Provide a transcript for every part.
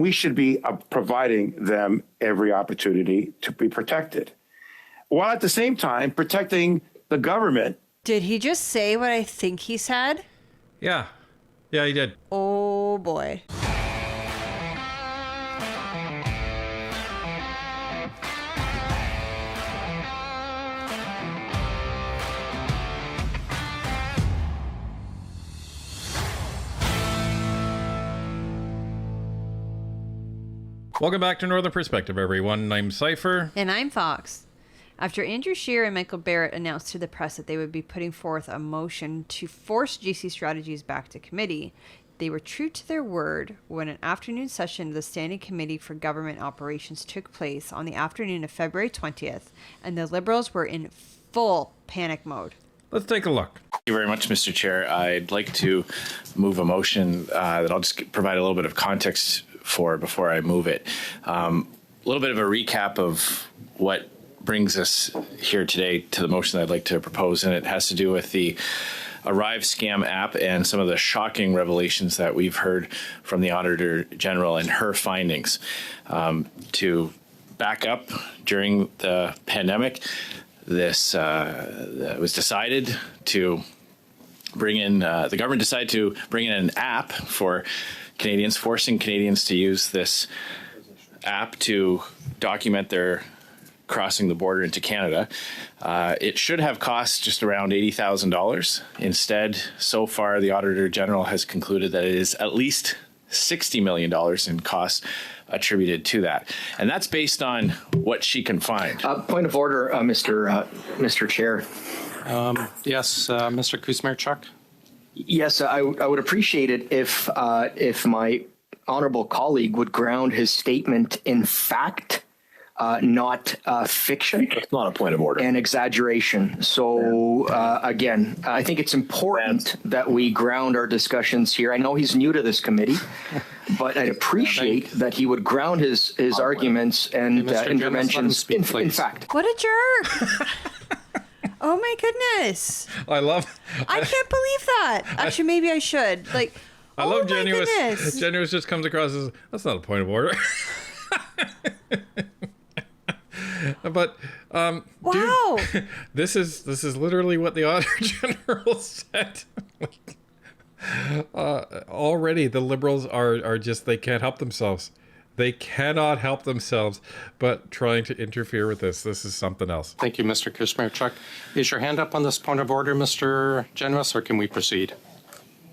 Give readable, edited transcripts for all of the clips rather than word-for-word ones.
We should be providing them every opportunity to be protected, while at the same time protecting the government. Did he just say what I think he said? Yeah, he did. Oh boy. Welcome back to Northern Perspective, everyone. I'm Cypher. And I'm Fox. After Andrew Scheer and Michael Barrett announced to the press that they would be putting forth a motion to force GC Strategies back to committee, they were true to their word when an afternoon session of the Standing Committee for Government Operations took place on the afternoon of February 20th, and the Liberals were in full panic mode. Let's take a look. Thank you very much, Mr. Chair. I'd like to move a motion that I'll just provide a little bit of context for before I move it. A little bit of a recap of what brings us here today to the motion that I'd like to propose, and it has to do with the ArriveCan app and some of the shocking revelations that we've heard from the Auditor General and her findings. To back up, during the pandemic, this was decided to bring in, the government decided to bring in an app for Canadians, forcing Canadians to use this app to document their crossing the border into Canada. It should have cost just around $80,000. Instead, so far, the Auditor General has concluded that it is at least $60 million in costs attributed to that. And that's based on what she can find. Point of order, Mr. Chair. Yes, Mr. Kuzmierczuk. Yes, I would appreciate it if my honorable colleague would ground his statement in fact, not fiction. It's not a point of order. And exaggeration. So again, I think it's important that we ground our discussions here. I know he's new to this committee, but I'd appreciate that he would ground his arguments and interventions in fact. What a jerk! Oh my goodness! I can't believe that. Actually, maybe I should. I love Genuous. Genuous just comes across as, that's not a point of order. But wow, dude, this is literally what the Auditor General said. Already the Liberals are just, they can't help themselves. They cannot help themselves but trying to interfere with this. This is something else. Thank you, Mr. Kuzmierczuk. Is your hand up on this point of order, Mr. Generous, or can we proceed?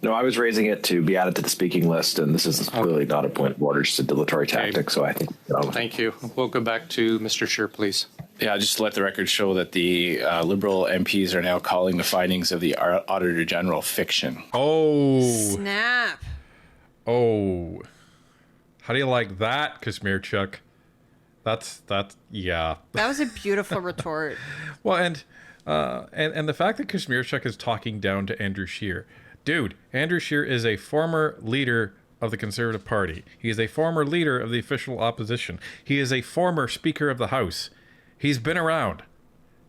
No, I was raising it to be added to the speaking list, and this is clearly not a point of order, just a dilatory tactic, so I think... Thank you. We'll go back to Mr. Scheer, please. Yeah, just to let the record show that the Liberal MPs are now calling the findings of the Auditor General fiction. Oh. Snap. Oh. How do you like that, Kuzmierczuk? That's yeah. That was a beautiful retort. Well, and the fact that Kuzmierczuk is talking down to Andrew Scheer. Dude, Andrew Scheer is a former leader of the Conservative Party. He is a former leader of the official opposition. He is a former Speaker of the House. He's been around.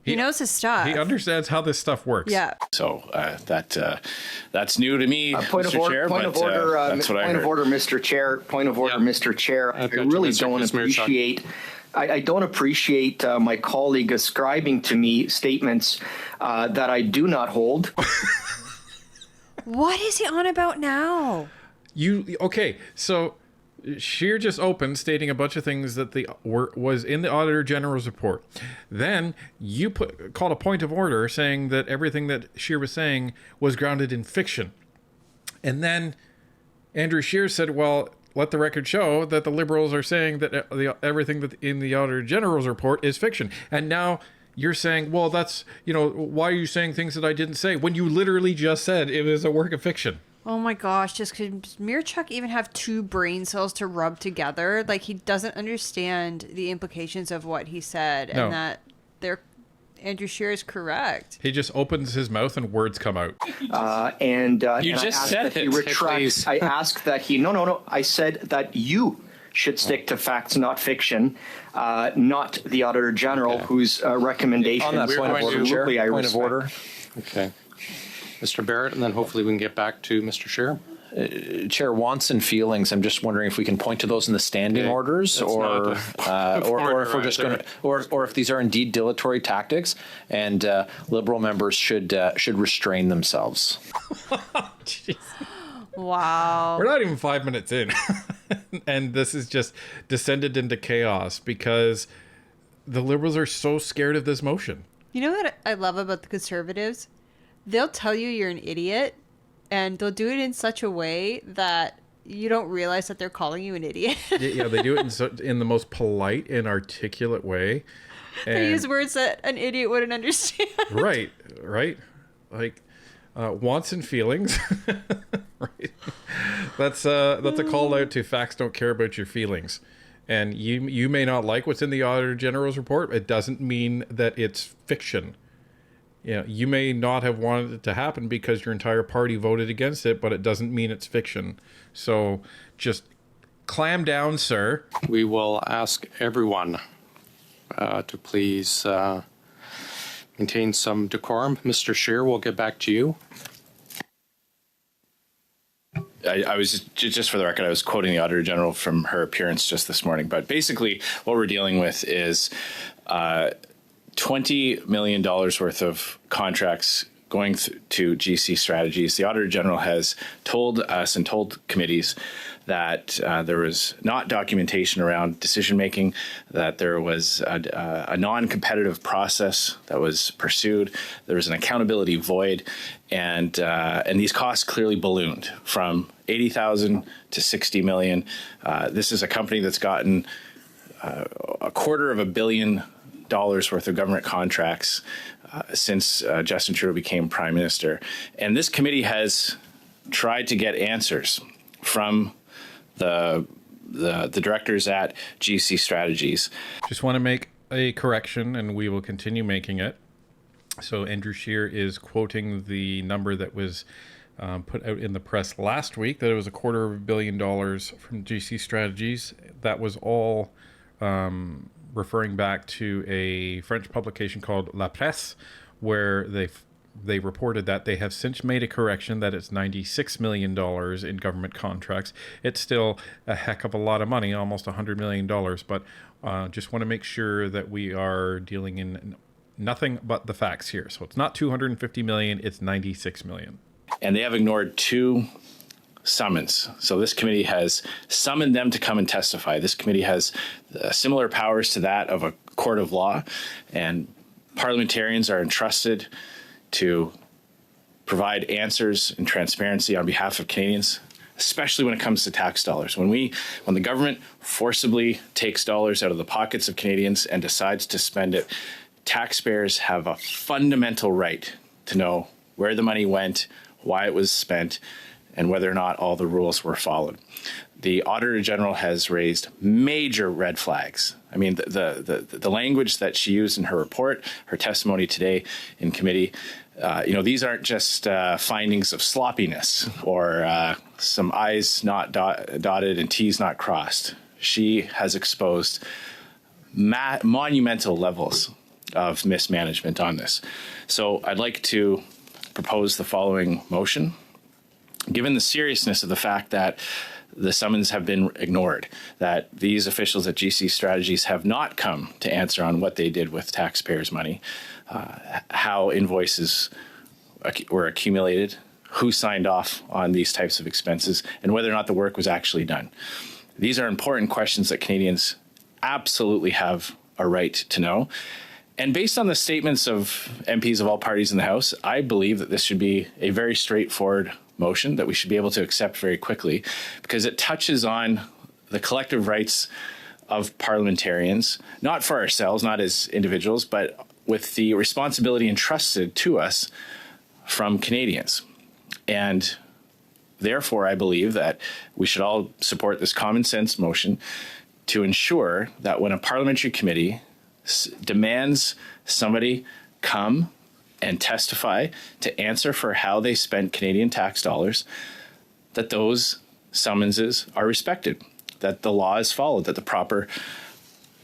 He knows his stuff. He understands how this stuff works. Yeah. So that's new to me, Mr. Chair. Point of order, Mr. Chair. Point of order, Mr. Chair. I really don't appreciate. I don't appreciate my colleague ascribing to me statements that I do not hold. What is he on about now? Okay, so Scheer just opened stating a bunch of things that was in the Auditor General's report. Then you called a point of order saying that everything that Scheer was saying was grounded in fiction. And then Andrew Scheer said, well, let the record show that the Liberals are saying that everything that in the Auditor General's report is fiction. And now you're saying, well, that's, why are you saying things that I didn't say when you literally just said it was a work of fiction? Oh my gosh, does Kuzmierczuk even have two brain cells to rub together? Like, he doesn't understand the implications of what he said, and that Andrew Scheer is correct. He just opens his mouth and words come out. You just said it. Please. I asked that he, no. I said that you should stick to facts, not fiction, not the Auditor General, whose recommendation. On that point of order, Chair. Point of order. Okay. Mr. Barrett, and then hopefully we can get back to Mr. Scheer. Chair, wants and feelings. I'm just wondering if we can point to those in the standing orders, or if we're just going to, or if these are indeed dilatory tactics, and Liberal members should restrain themselves. Jeez. Wow. We're not even 5 minutes in, and this is just descended into chaos because the Liberals are so scared of this motion. You know what I love about the Conservatives? They'll tell you you're an idiot, and they'll do it in such a way that you don't realize that they're calling you an idiot. Yeah, they do it in the most polite and articulate way. They use words that an idiot wouldn't understand. Right. Like wants and feelings. Right. That's a call out to facts don't care about your feelings. And you may not like what's in the Auditor General's report. It doesn't mean that it's fiction. You may not have wanted it to happen because your entire party voted against it, but it doesn't mean it's fiction. So just clam down, sir. We will ask everyone to please maintain some decorum. Mr. Scheer, we'll get back to you. I was just for the record, I was quoting the Auditor General from her appearance just this morning. But basically, what we're dealing with is $20 million worth of contracts going to GC Strategies. The Auditor General has told us and told committees that there was not documentation around decision making, that there was a non-competitive process that was pursued, there was an accountability void, and these costs clearly ballooned from $80,000 to $60 million. This is a company that's gotten $250 million worth of government contracts since Justin Trudeau became Prime Minister. And this committee has tried to get answers from the directors at GC Strategies. Just want to make a correction, and we will continue making it. So Andrew Scheer is quoting the number that was put out in the press last week, that it was $250 million from GC Strategies. That was all referring back to a French publication called La Presse, where they reported that they have since made a correction that it's $96 million in government contracts. It's still a heck of a lot of money, almost $100 million, but just want to make sure that we are dealing in nothing but the facts here. So it's not $250 million, it's $96 million. And they have ignored two summons. So this committee has summoned them to come and testify. This committee has similar powers to that of a court of law, and parliamentarians are entrusted to provide answers and transparency on behalf of Canadians, especially when it comes to tax dollars. When the government forcibly takes dollars out of the pockets of Canadians and decides to spend it, taxpayers have a fundamental right to know where the money went, why it was spent, and whether or not all the rules were followed. The Auditor General has raised major red flags. I mean, the language that she used in her report, her testimony today in committee, these aren't just findings of sloppiness or some I's not dotted and T's not crossed. She has exposed monumental levels of mismanagement on this. So I'd like to propose the following motion. Given the seriousness of the fact that the summons have been ignored, that these officials at GC Strategies have not come to answer on what they did with taxpayers' money, how invoices were accumulated, who signed off on these types of expenses, and whether or not the work was actually done. These are important questions that Canadians absolutely have a right to know. And based on the statements of MPs of all parties in the House, I believe that this should be a very straightforward motion that we should be able to accept very quickly, because it touches on the collective rights of parliamentarians, not for ourselves, not as individuals, but with the responsibility entrusted to us from Canadians. And therefore, I believe that we should all support this common sense motion to ensure that when a parliamentary committee demands somebody come and testify to answer for how they spent Canadian tax dollars, that those summonses are respected, that the law is followed, that the proper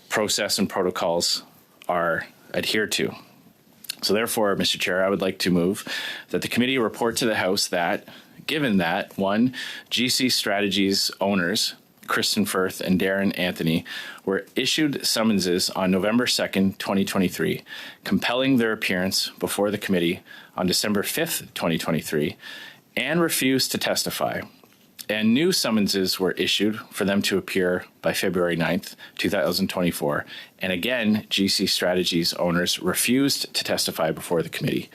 process and protocols are adhered to. So therefore, Mr. Chair, I would like to move that the committee report to the House that, given that, one, GC Strategies owners, Kristen Firth and Darren Anthony, were issued summonses on November 2nd, 2023, compelling their appearance before the committee on December 5th, 2023, and refused to testify. And new summonses were issued for them to appear by February 9th, 2024. And again, GC Strategies owners refused to testify before the committee.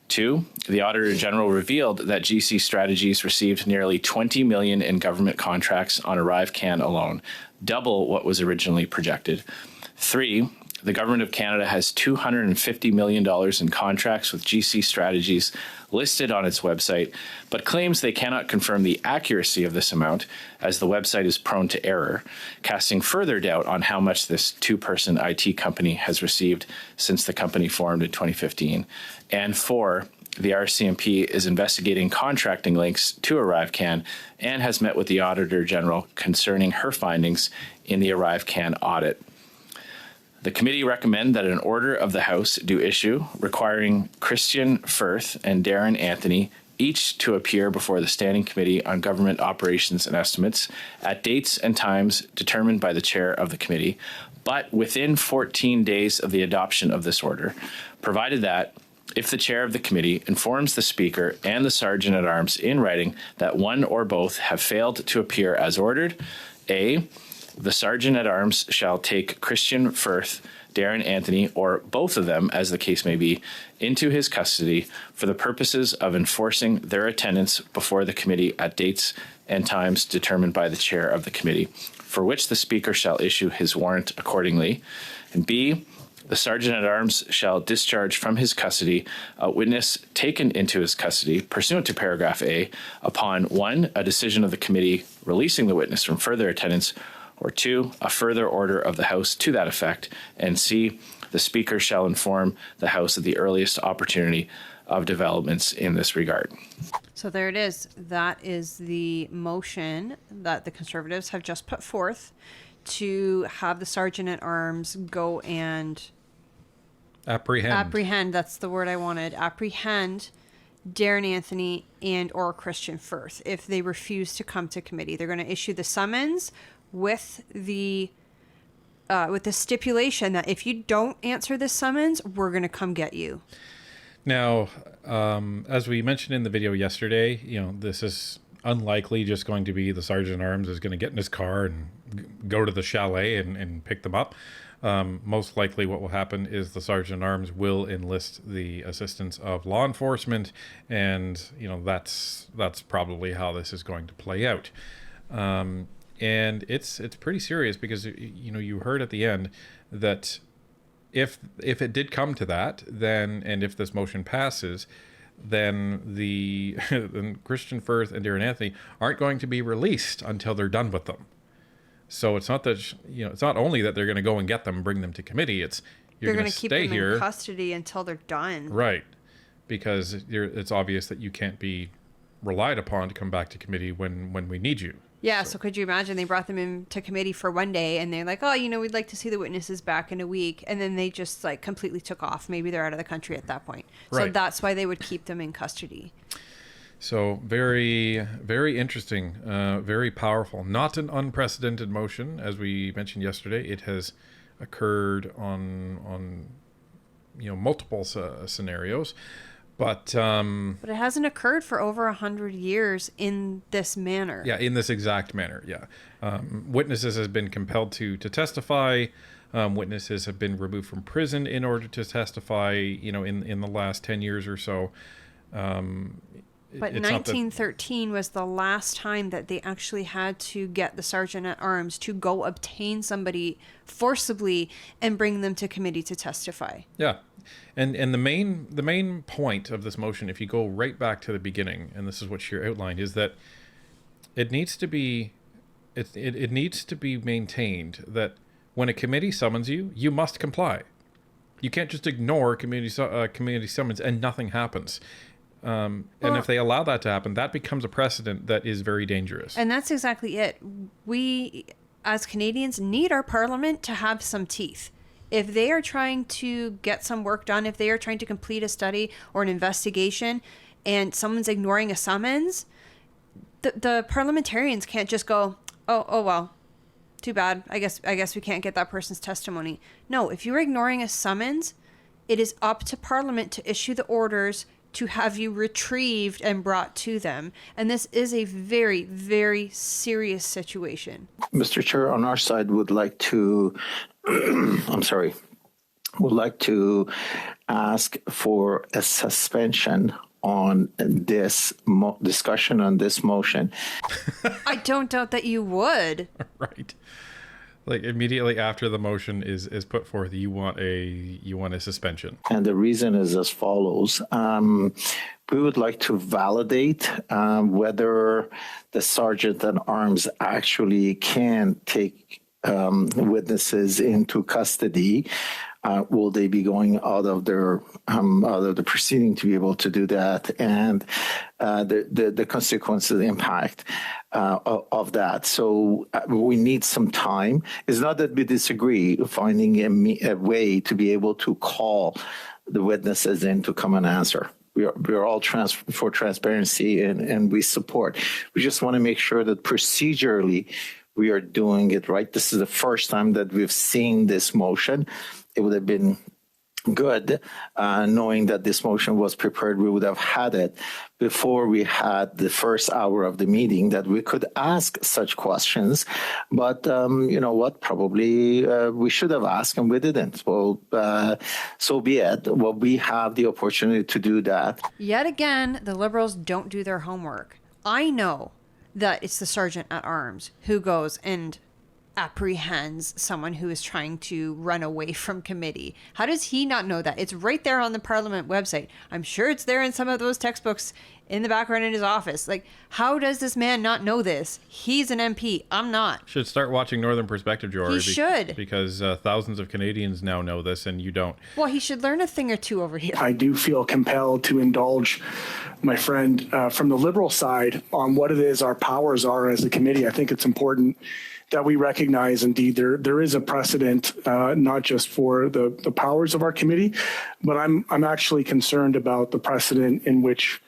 Two, the Auditor General revealed that GC Strategies received nearly $20 million in government contracts on ArriveCan alone, double what was originally projected. Three, the Government of Canada has $250 million in contracts with GC Strategies listed on its website, but claims they cannot confirm the accuracy of this amount as the website is prone to error, casting further doubt on how much this two-person IT company has received since the company formed in 2015. And four, the RCMP is investigating contracting links to ArriveCan and has met with the Auditor General concerning her findings in the ArriveCan audit. The committee recommend that an order of the House do issue requiring Christian Firth and Darren Anthony each to appear before the Standing Committee on Government Operations and Estimates at dates and times determined by the chair of the committee, but within 14 days of the adoption of this order, provided that if the chair of the committee informs the Speaker and the Sergeant-at-Arms in writing that one or both have failed to appear as ordered, A, the Sergeant-at-Arms shall take Christian Firth, Darren Anthony, or both of them, as the case may be, into his custody for the purposes of enforcing their attendance before the committee at dates and times determined by the chair of the committee, for which the Speaker shall issue his warrant accordingly. And B, the Sergeant-at-Arms shall discharge from his custody a witness taken into his custody pursuant to paragraph A upon 1, a decision of the committee releasing the witness from further attendance, or 2, a further order of the House to that effect, and C, the Speaker shall inform the House at the earliest opportunity of developments in this regard. So there it is. That is the motion that the Conservatives have just put forth to have the Sergeant-at-Arms go and apprehend, that's the word I wanted, apprehend Darren Anthony and or Christian Firth if they refuse to come to committee. They're going to issue the summons with the stipulation that if you don't answer this summons, we're going to come get you. Now, as we mentioned in the video yesterday, this is unlikely just going to be the Sergeant-at-Arms is going to get in his car and go to the chalet and pick them up. Most likely what will happen is the Sergeant-at-Arms will enlist the assistance of law enforcement, and that's probably how this is going to play out. And it's pretty serious because you heard at the end that if it did come to that, then, and if this motion passes, then then Christian Firth and Darren Anthony aren't going to be released until they're done with them. So it's not that it's not only that they're going to go and get them and bring them to committee. It's you're going to keep stay them here in custody until they're done. Right, because it's obvious that you can't be relied upon to come back to committee when we need you. Yeah, so could you imagine they brought them into committee for one day and they're like, oh, we'd like to see the witnesses back in a week. And then they just completely took off. Maybe they're out of the country at that point. Right. So that's why they would keep them in custody. So very, very interesting, very powerful. Not an unprecedented motion. As we mentioned yesterday, it has occurred on multiple scenarios. But it hasn't occurred for over 100 years in this manner. Yeah, in this exact manner. Yeah, witnesses have been compelled to testify. Witnesses have been removed from prison in order to testify. In the last 10 years or so. But 1913 was the last time that they actually had to get the Sergeant-at-Arms to go obtain somebody forcibly and bring them to committee to testify. Yeah. And the main point of this motion, if you go right back to the beginning, and this is what Sheer outlined, is that it needs to be maintained that when a committee summons you, you must comply. You can't just ignore community summons and nothing happens. And if they allow that to happen, that becomes a precedent that is very dangerous. And that's exactly it. We, as Canadians, need our parliament to have some teeth. If they are trying to get some work done, if they are trying to complete a study or an investigation and someone's ignoring a summons, the parliamentarians can't just go, oh well, too bad. I guess we can't get that person's testimony. No, if you're ignoring a summons, it is up to Parliament to issue the orders to have you retrieved and brought to them. And this is a very, very serious situation. Mr. Chair, on our side, would like to, would like to ask for a suspension on this discussion on this motion. I don't doubt that you would. Right. Like immediately after the motion is put forth, you want a suspension. And the reason is as follows. We would like to validate whether the sergeant at arms actually can take witnesses into custody. Will they be going out of the proceeding to be able to do that, and the consequences, the impact of that. So we need some time. It's not that we disagree, finding a way to be able to call the witnesses in to come and answer. We are all for transparency, and we support. We just want to make sure that procedurally we are doing it right. This is the first time that we've seen this motion. It would have been good knowing that this motion was prepared. We would have had it before we had the first hour of the meeting, that we could ask such questions. But you know what? Probably we should have asked and we didn't. Well, so be it. Well, we have the opportunity to do that. Yet again, the Liberals don't do their homework. I know that it's the sergeant at arms who goes and apprehends someone who is trying to run away from committee. How does he not know that? It's right there on the Parliament website. I'm sure it's there in some of those textbooks in the background in his office. Like, how does this man not know this? He's an MP. I'm not. Should start watching Northern Perspective, Jory. He should. Because thousands of Canadians now know this and you don't. Well, he should learn a thing or two over here. I do feel compelled to indulge my friend from the Liberal side on what it is our powers are as a committee. I think it's important that we recognize, indeed, there is a precedent, not just for the powers of our committee, but I'm actually concerned about the precedent in which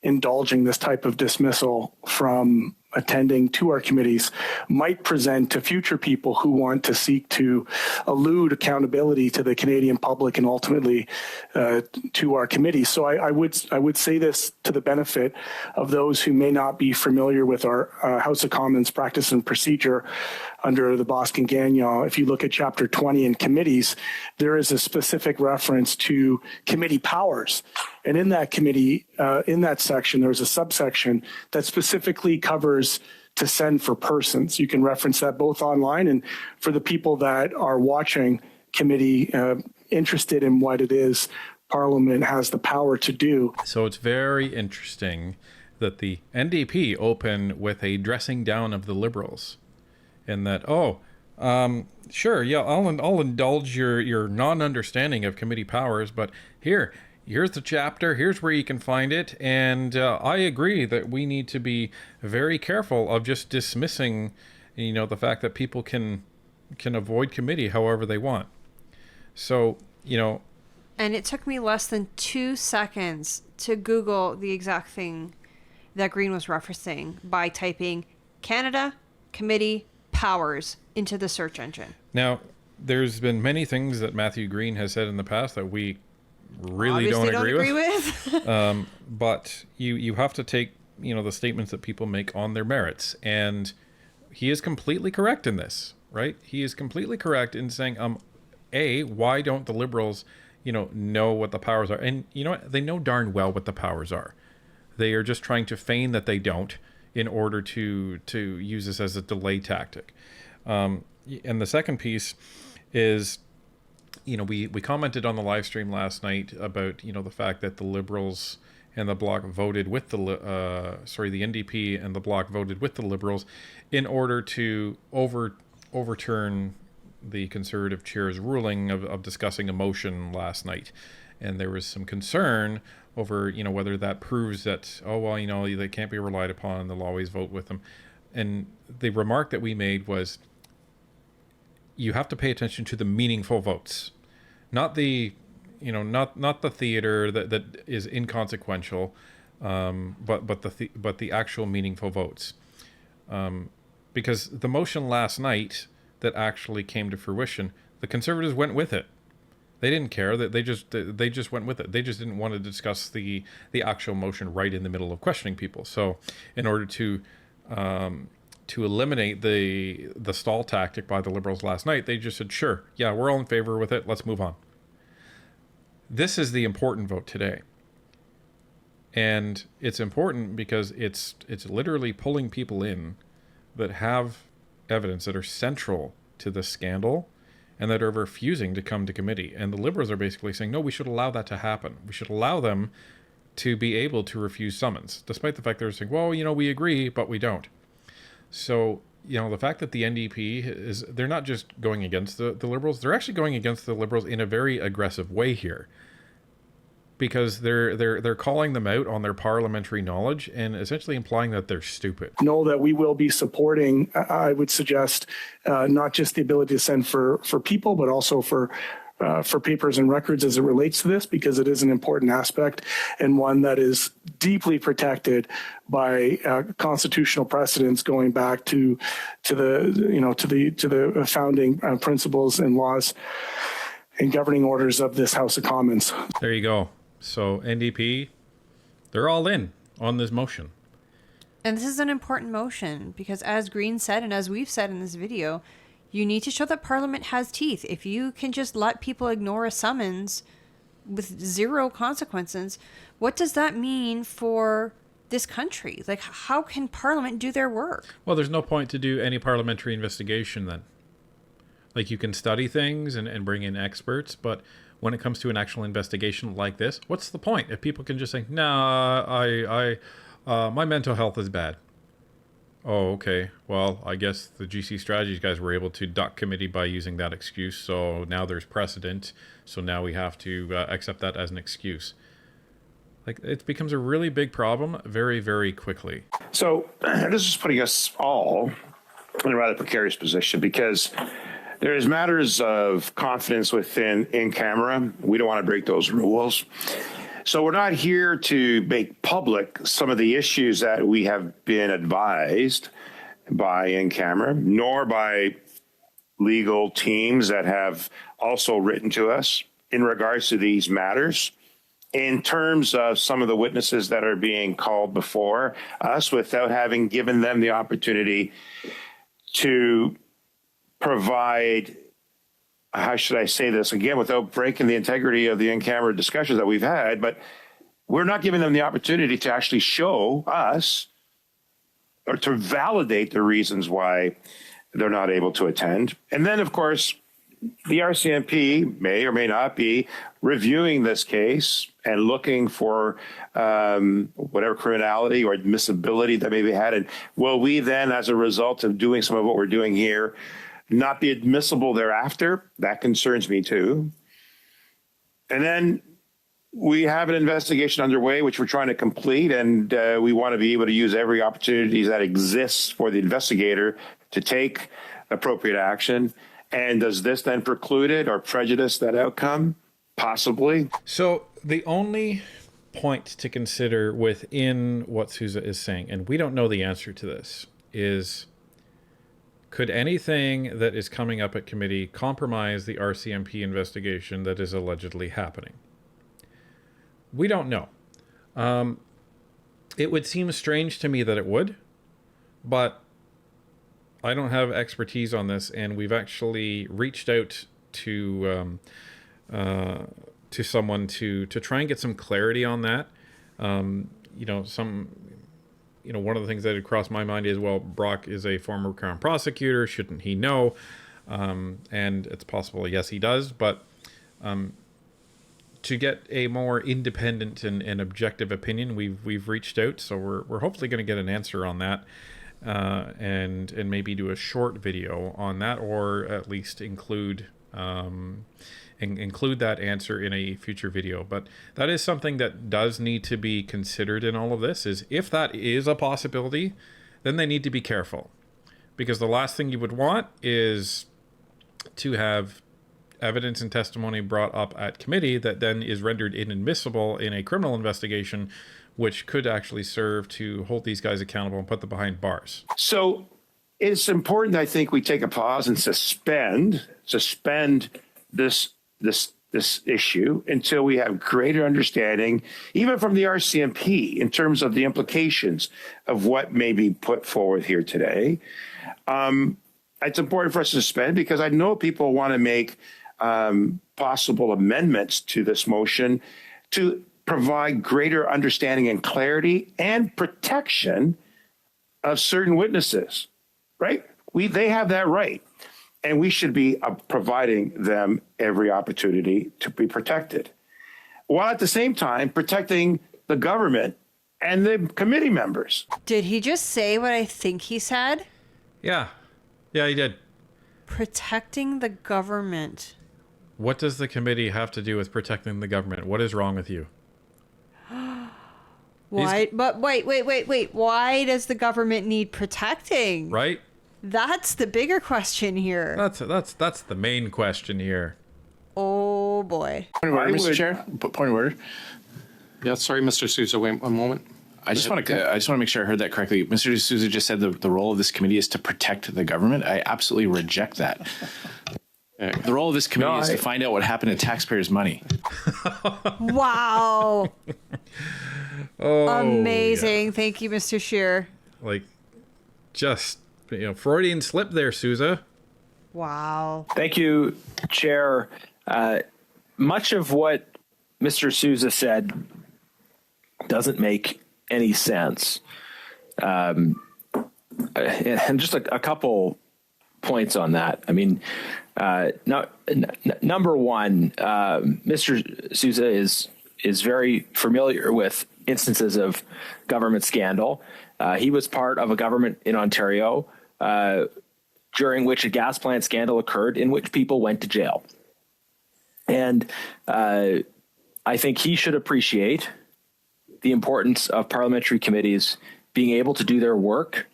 indulging this type of dismissal from attending to our committees might present to future people who want to seek to elude accountability to the Canadian public and ultimately to our committees. So I would say this to the benefit of those who may not be familiar with our House of Commons practice and procedure under the Boston Gagnon. If you look at Chapter 20 in committees, there is a specific reference to committee powers. And in that committee, in that section, there's a subsection that specifically covers to send for persons. You can reference that both online and for the people that are watching committee interested in what it is Parliament has the power to do. So it's very interesting that the NDP open with a dressing down of the Liberals, and that, sure, yeah, I'll indulge your non-understanding of committee powers, but here's the chapter, here's where you can find it, and I agree that we need to be very careful of just dismissing, the fact that people can avoid committee however they want. So, And it took me less than 2 seconds to Google the exact thing that Green was referencing by typing Canada Committee Powers into the search engine. Now, there's been many things that Matthew Green has said in the past that we really Obviously don't agree with. But you have to take the statements that people make on their merits, and he is completely correct in this, right? He is completely correct in saying, why don't the Liberals know what the powers are? And you know what? They know darn well what the powers are. They are just trying to feign that they don't in order to use this as a delay tactic. And the second piece is, we commented on the live stream last night about, the fact that the Liberals and the Bloc voted with the NDP and the Bloc voted with the Liberals in order to overturn the Conservative chair's ruling of discussing a motion last night. And there was some concern over, whether that proves that, they can't be relied upon, they'll always vote with them. And the remark that we made was, you have to pay attention to the meaningful votes, not the, not the theater that is inconsequential, but the actual meaningful votes. Because the motion last night that actually came to fruition, the Conservatives went with it. They didn't care, that they just went with it. They just didn't want to discuss the actual motion right in the middle of questioning people. So in order to eliminate the stall tactic by the Liberals last night, they just said, sure, yeah, we're all in favor with it, let's move on. This is the important vote today. And it's important because it's literally pulling people in that have evidence that are central to the scandal and that are refusing to come to committee. And the Liberals are basically saying, no, we should allow that to happen. We should allow them to be able to refuse summons, despite the fact they're saying, well, we agree, but we don't. So, the fact that the NDP they're not just going against the Liberals, they're actually going against the Liberals in a very aggressive way here. Because they're calling them out on their parliamentary knowledge and essentially implying that they're stupid. Know that we will be supporting, I would suggest, not just the ability to send for people, but also for papers and records as it relates to this, because it is an important aspect and one that is deeply protected by constitutional precedents going back to the founding principles and laws and governing orders of this House of Commons. There you go. So NDP, they're all in on this motion. And this is an important motion because, as Green said, and as we've said in this video, you need to show that Parliament has teeth. If you can just let people ignore a summons with zero consequences, what does that mean for this country? Like, how can Parliament do their work? Well, there's no point to do any parliamentary investigation then. Like, you can study things and bring in experts, but when it comes to an actual investigation like this, what's the point? If people can just say, nah, my mental health is bad. Oh, okay. Well, I guess the GC Strategies guys were able to duck committee by using that excuse. So now there's precedent. So now we have to accept that as an excuse. Like, it becomes a really big problem very, very quickly. So this is putting us all in a rather precarious position because there's matters of confidence within in camera. We don't want to break those rules. So we're not here to make public some of the issues that we have been advised by in camera, nor by legal teams that have also written to us in regards to these matters. In terms of some of the witnesses that are being called before us without having given them the opportunity to provide, how should I say this again, without breaking the integrity of the in-camera discussions that we've had, but we're not giving them the opportunity to actually show us or to validate the reasons why they're not able to attend. And then, of course, the RCMP may or may not be reviewing this case and looking for whatever criminality or admissibility that may be had. And will we then, as a result of doing some of what we're doing here, not be admissible thereafter? That concerns me too. And then we have an investigation underway, which we're trying to complete, and we want to be able to use every opportunity that exists for the investigator to take appropriate action. And does this then preclude it or prejudice that outcome? Possibly. So the only point to consider within what Sousa is saying, and we don't know the answer to this, is could anything that is coming up at committee compromise the RCMP investigation that is allegedly happening? We don't know. It would seem strange to me that it would, but I don't have expertise on this, and we've actually reached out to someone to try and get some clarity on that. One of the things that had crossed my mind is, well, Brock is a former Crown prosecutor. Shouldn't he know? And it's possible, yes, he does. But to get a more independent and objective opinion, we've reached out. So we're hopefully going to get an answer on that, and maybe do a short video on that, or at least include that answer in a future video. But that is something that does need to be considered in all of this, is if that is a possibility, then they need to be careful, because the last thing you would want is to have evidence and testimony brought up at committee that then is rendered inadmissible in a criminal investigation which could actually serve to hold these guys accountable and put them behind bars. So it's important, I think, we take a pause and suspend this issue until we have greater understanding, even from the RCMP, in terms of the implications of what may be put forward here today. It's important for us to suspend because I know people want to make possible amendments to this motion to provide greater understanding and clarity and protection of certain witnesses, right? They have that right. And we should be providing them every opportunity to be protected, while at the same time protecting the government and the committee members. Did he just say what I think he said? Yeah, he did. Protecting the government. What does the committee have to do with protecting the government? What is wrong with you? Why? But wait. Why does the government need protecting? Right? That's the bigger question here. That's the main question here. Oh boy. Point of order, Mr. Chair. Point of order. Yeah, sorry, Mr. Sousa, wait one moment. I just want to make sure I heard that correctly. Mr. Sousa just said the role of this committee is to protect the government. I absolutely reject that. The role of this committee is to find out what happened to taxpayers' money. Wow. Amazing. Yeah. Thank you, Mr. Scheer. Like, just, Freudian slip there, Sousa. Wow. Thank you, Chair. Much of what Mr. Sousa said doesn't make any sense. And just a couple points on that. I mean, number one, Mr. Sousa is very familiar with instances of government scandal. He was part of a government in Ontario during which a gas plant scandal occurred in which people went to jail. And I think he should appreciate the importance of parliamentary committees being able to do their work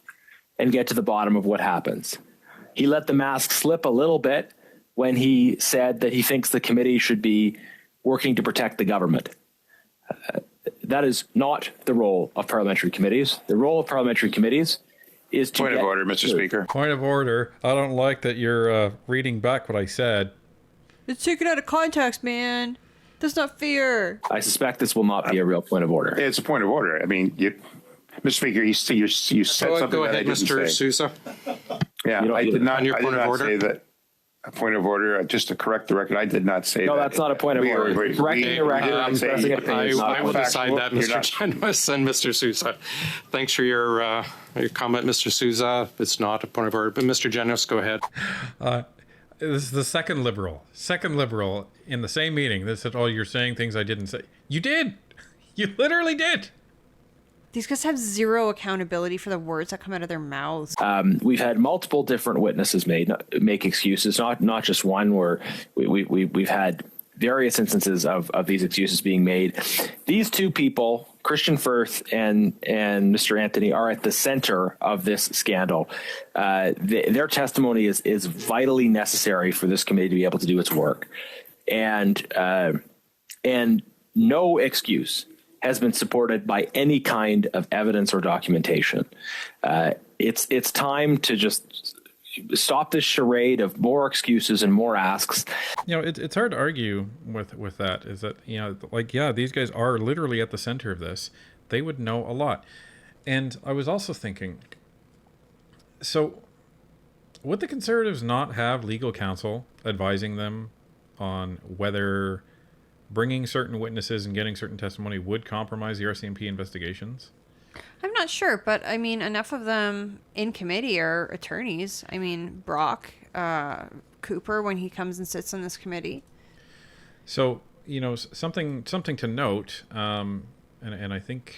and get to the bottom of what happens. He let the mask slip a little bit when he said that he thinks the committee should be working to protect the government. That is not the role of parliamentary committees. The role of parliamentary committees is to Point of order, Mr. Speaker. Point of order. I don't like that you're reading back what I said. It's taken out of context, man. That's not fair. I suspect this will not be a real point of order. It's a point of order. I mean, Mr. Speaker, you said something Go that I ahead, didn't Mr. say. Sousa. Yeah, You don't- I did not. On your I did point of not order? say that. A point of order. Just to correct the record, I did not say that. No, that's not a point of order. Correcting the record, I'm pressing a page. It's not I will factual. decide that, You're Mr. not- Generous and Mr. Sousa. Thanks for your comment, Mr. Sousa. It's not a point of order, but Mr. Generous, go ahead. This is the second liberal in the same meeting that said, "Oh, you're saying things I didn't say." You did. You literally did. These guys have zero accountability for the words that come out of their mouths. We've had multiple different witnesses make excuses, not just one. Where we've had various instances of these excuses being made. These two people, Christian Firth and Mr. Anthony, are at the center of this scandal. Their testimony is vitally necessary for this committee to be able to do its work, and no excuse has been supported by any kind of evidence or documentation. It's time to just stop this charade of more excuses and more asks. It's hard to argue with that. Is that these guys are literally at the center of this. They would know a lot. And I was also thinking, so would the Conservatives not have legal counsel advising them on whether bringing certain witnesses and getting certain testimony would compromise the RCMP investigations? I'm not sure, but I mean, enough of them in committee are attorneys. I mean, Brock, Cooper, when he comes and sits on this committee. So, something to note, and I think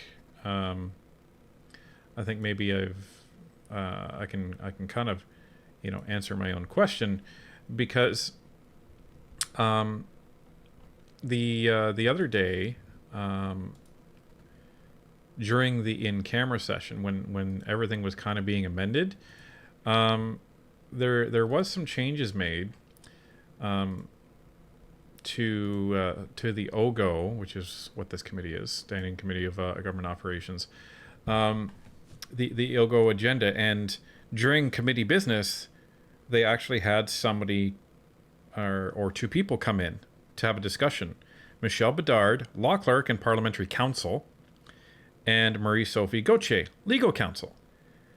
maybe I can kind of, answer my own question, because the other day, during the in-camera session, when everything was kind of being amended, there was some changes made to the OGO, which is what this committee is, Standing Committee of Government Operations, the OGO agenda. And during committee business, they actually had somebody or two people come in to have a discussion. Michelle Bedard, law clerk and parliamentary counsel, and Marie-Sophie Gauthier, legal counsel.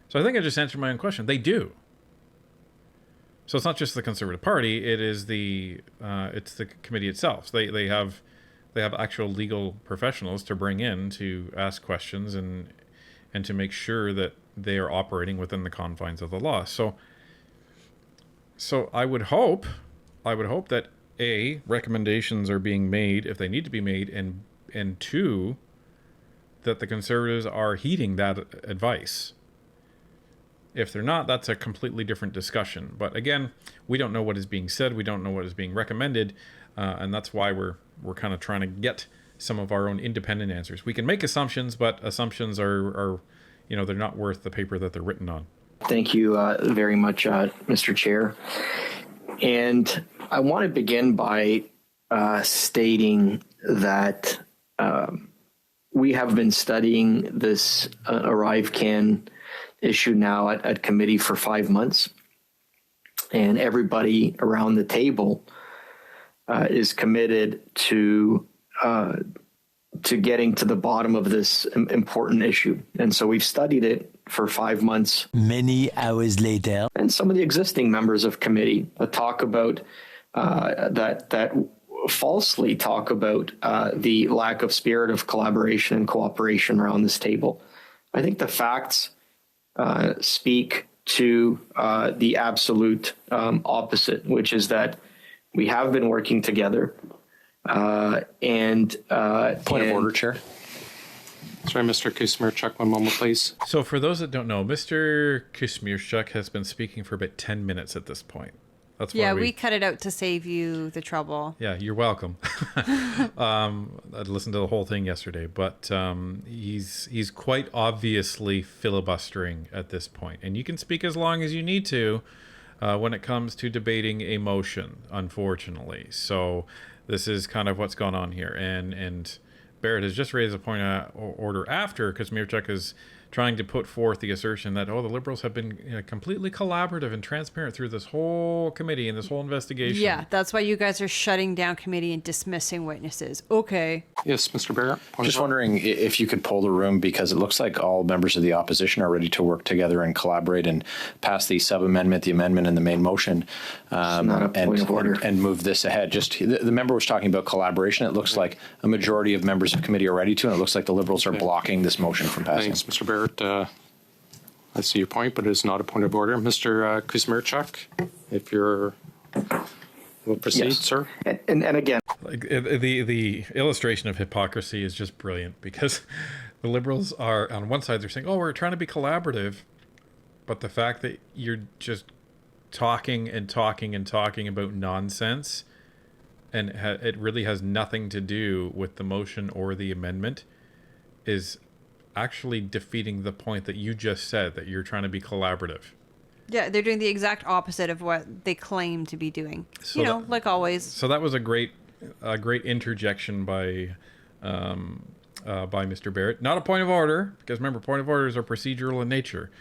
So I think I just answered my own question. They do. So it's not just the Conservative Party; it is it's the committee itself. They have actual legal professionals to bring in to ask questions and to make sure that they are operating within the confines of the law. So I would hope that A, recommendations are being made if they need to be made, and two, that the Conservatives are heeding that advice. If they're not, that's a completely different discussion. But again, we don't know what is being said. We don't know what is being recommended. And that's why we're kind of trying to get some of our own independent answers. We can make assumptions, but assumptions are they're not worth the paper that they're written on. Thank you very much, Mr. Chair. And I want to begin by stating that we have been studying this ArriveCan issue now at committee for 5 months, and everybody around the table is committed to getting to the bottom of this important issue. And so we've studied it for 5 months. Many hours later. And some of the existing members of committee talk about that falsely talk about the lack of spirit of collaboration and cooperation around this table. I think the facts speak to the absolute opposite, which is that we have been working together. Point of order, Chair. Sorry, Mr. Kusmirchuk, one moment, please. So for those that don't know, Mr. Kusmirchuk has been speaking for about 10 minutes at this point. That's why we cut it out to save you the trouble. Yeah, you're welcome. I'd listened to the whole thing yesterday, but he's quite obviously filibustering at this point. And you can speak as long as you need to when it comes to debating a motion, unfortunately. So this is kind of what's gone on here. And Barrett has just raised a point of order after Kusmirchuk is trying to put forth the assertion that, the Liberals have been completely collaborative and transparent through this whole committee and this whole investigation. Yeah, that's why you guys are shutting down committee and dismissing witnesses. Okay. Yes, Mr. Barrett. Just wondering if you could poll the room, because it looks like all members of the opposition are ready to work together and collaborate and pass the sub-amendment, the amendment, and the main motion, and move this ahead. Just the member was talking about collaboration. It looks like a majority of members of committee are ready to, and it looks like the Liberals are blocking this motion from passing. Thanks, Mr. Barrett. I see your point, but it's not a point of order. Mr. Kusmirchuk, if you're... We'll proceed, yes. Sir. And again, Like the illustration of hypocrisy is just brilliant, because the Liberals are, on one side, they're saying, we're trying to be collaborative, but the fact that you're just talking and talking and talking about nonsense, and it really has nothing to do with the motion or the amendment, is actually defeating the point that you just said, that you're trying to be collaborative. Yeah, they're doing the exact opposite of what they claim to be doing. So like always. So that was a great interjection by Mr. Barrett. Not a point of order, because remember, point of orders are procedural in nature.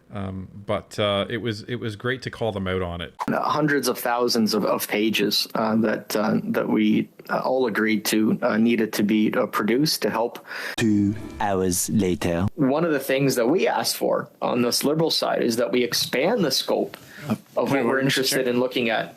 But it was great to call them out on it. hundreds of thousands of pages that we all agreed to needed to be produced to help. 2 hours later. One of the things that we asked for on this Liberal side is that we expand the scope of what we're interested in looking at.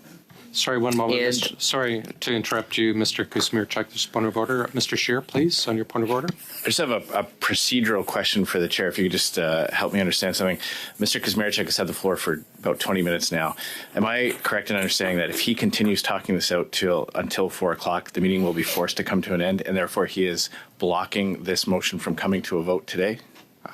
Sorry, one moment. And- Sorry to interrupt you, Mr. Kusmirchuk. There's a point of order. Mr. Scheer, please, on your point of order. I just have a procedural question for the chair. If you could just help me understand something. Mr. Kusmirchuk has had the floor for about 20 minutes now. Am I correct in understanding that if he continues talking this out until 4 o'clock, the meeting will be forced to come to an end, and therefore he is blocking this motion from coming to a vote today?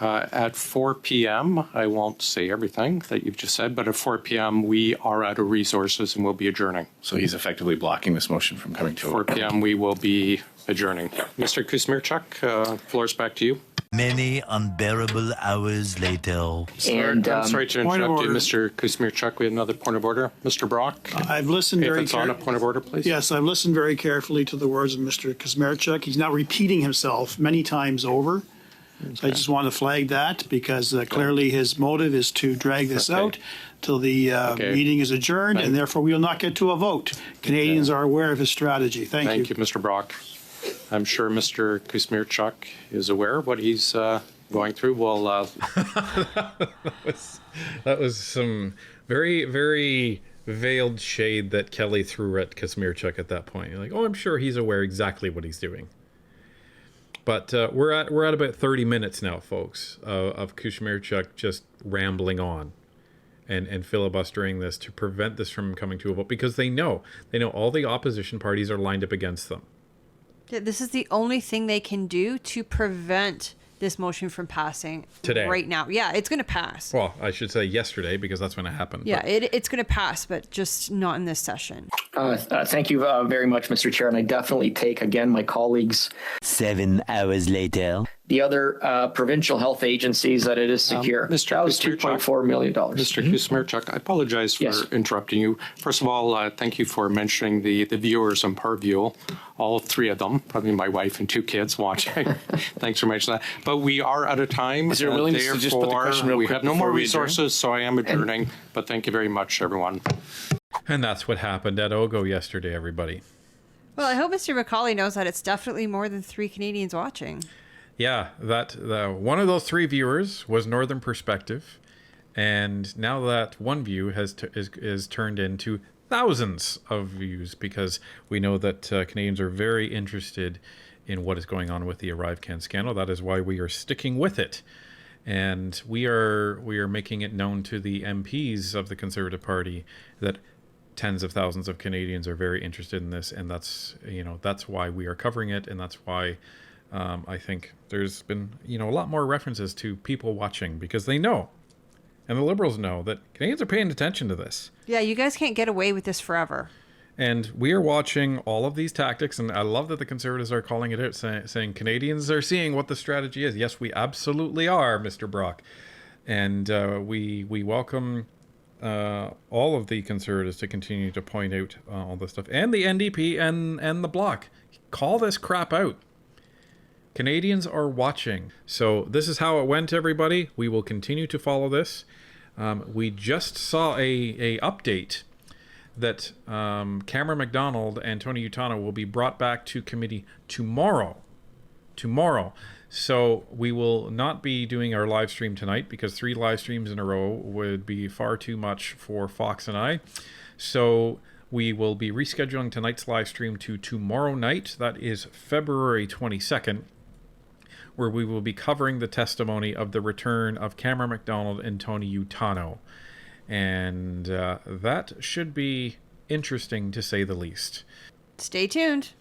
At 4 p.m., I won't say everything that you've just said, but at 4 p.m., we are out of resources and we'll be adjourning. So he's effectively blocking this motion from coming to a 4 vote. 4 p.m., we will be adjourning. Mr. Kusmirchuk, floor is back to you. Many unbearable hours later. And I'm sorry to Point of interrupt you, order. Mr. Kuzmierczuk. We have another point of order. Mr. Brock, I've listened if very it's on a carefully. point of order, please. Yes, I've listened very carefully to the words of Mr. Kazmierczuk. He's now repeating himself many times over. So I just want to flag that because clearly his motive is to drag this Okay. out till the Okay. meeting is adjourned, Thank- and therefore we will not get to a vote. Canadians are aware of his strategy. Thank you, Mr. Brock. I'm sure Mr. Kuzmierczuk is aware of what he's going through. Well, That was some very, very veiled shade that Kelly threw at Kazmierczuk at that point. You're like, oh, I'm sure he's aware exactly what he's doing. But we're at about 30 minutes now, folks, of Kuzmierczuk just rambling on and filibustering this to prevent this from coming to a vote because they know all the opposition parties are lined up against them. Yeah, this is the only thing they can do to prevent this motion from passing Today. right now. Yeah, it's going to pass. Well, I should say yesterday because that's when it happened. Yeah, but- it's going to pass, but just not in this session. thank you very much, Mr. Chair. And I definitely take, again, my colleagues, 7 hours later. the other provincial health agencies that it is secure. Mr. That was Kuzmierczuk. $2.4 million. Mr. Kuzmierczuk, I apologize for Yes. interrupting you. First of all, thank you for mentioning the viewers on Parview, all three of them, probably my wife and two kids watching. Thanks for mentioning that. But we are out of time. Is there a willingness to just put the Therefore, question real we quick have no more before we adjourn? resources, so I am adjourning. But thank you very much, everyone. And that's what happened at Ogo yesterday, everybody. Well, I hope Mr. Macaulay knows that it's definitely more than 3 Canadians watching. Yeah, one of those 3 viewers was Northern Perspective, and now that one view is turned into thousands of views because we know that Canadians are very interested in what is going on with the ArriveCan scandal. That is why we are sticking with it, and we are making it known to the MPs of the Conservative Party that tens of thousands of Canadians are very interested in this, and that's why we are covering it, and that's why. I think there's been, a lot more references to people watching because they know, and the Liberals know, that Canadians are paying attention to this. Yeah, you guys can't get away with this forever. And we are watching all of these tactics, and I love that the Conservatives are calling it out, saying Canadians are seeing what the strategy is. Yes, we absolutely are, Mr. Brock. And we welcome all of the Conservatives to continue to point out all this stuff. And the NDP and the Bloc. Call this crap out. Canadians are watching. So this is how it went, everybody. We will continue to follow this. We just saw a update that Cameron McDonald and Tony Utano will be brought back to committee tomorrow. So we will not be doing our live stream tonight because 3 live streams in a row would be far too much for Fox and I. So we will be rescheduling tonight's live stream to tomorrow night. That is February 22nd. Where we will be covering the testimony of the return of Cameron McDonald and Tony Utano. And that should be interesting, to say the least. Stay tuned.